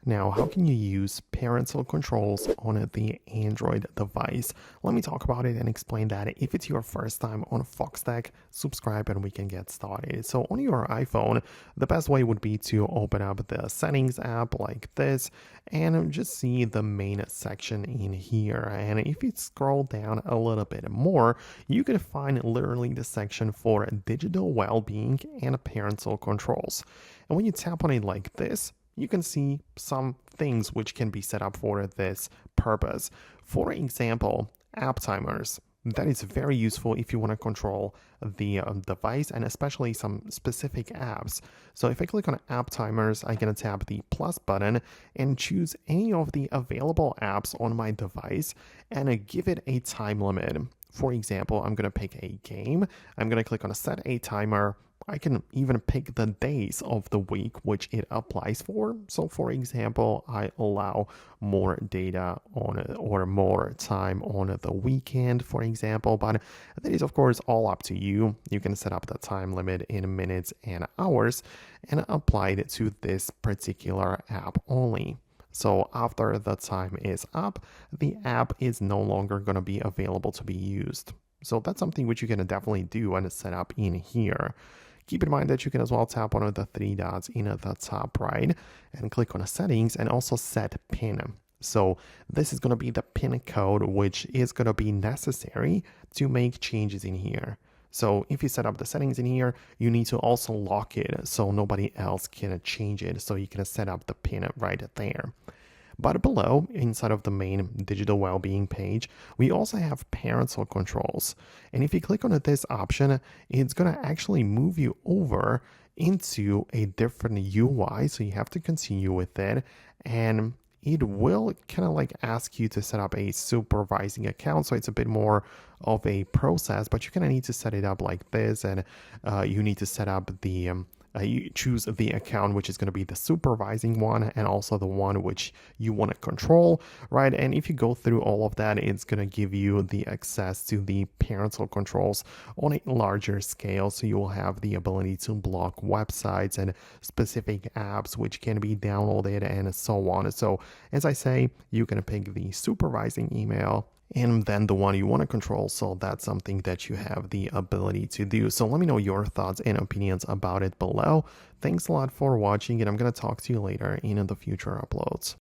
Now, how can you use parental controls on the Android device? Let me talk about it and explain that. If it's your first time on Foxtecc, subscribe and we can get started. So on your iPhone, the best way would be to open up the settings app like this and just see the main section in here. And if you scroll down a little bit more, you can find literally the section for digital well-being and parental controls. And when you tap on it like this, you can see some things which can be set up for this purpose. For example, app timers. That is very useful if you want to control the device and especially some specific apps. So if I click on app timers, I'm going to tap the plus button and choose any of the available apps on my device and give it a time limit. For example, I'm going to pick a game. I'm going to click on set a timer. I can even pick the days of the week which it applies for. So for example, I allow more data on it or more time on the weekend, for example, but that is of course all up to you. You can set up the time limit in minutes and hours and apply it to this particular app only. So after the time is up, the app is no longer going to be available to be used. So that's something which you can definitely do and set up in here. Keep in mind that you can as well tap on the three dots in the top right and click on settings and also set pin. So this is going to be the pin code which is going to be necessary to make changes in here. So if you set up the settings in here, you need to also lock it so nobody else can change it. So you can set up the pin right there. But below, inside of the main digital well-being page, we also have parental controls. And if you click on this option, it's going to actually move you over into a different UI. So you have to continue with it. And it will kind of like ask you to set up a supervising account. So it's a bit more of a process, but you kind of need to set it up like this. And you need to set up the you choose the account which is going to be the supervising one and also the one which you want to control, right? And if you go through all of that, it's going to give you the access to the parental controls on a larger scale. So you will have the ability to block websites and specific apps which can be downloaded and so on. So as I say, you can pick the supervising email and then the one you want to control. So that's something that you have the ability to do. So let me know your thoughts and opinions about it below. Thanks a lot for watching, and I'm going to talk to you later in the future uploads.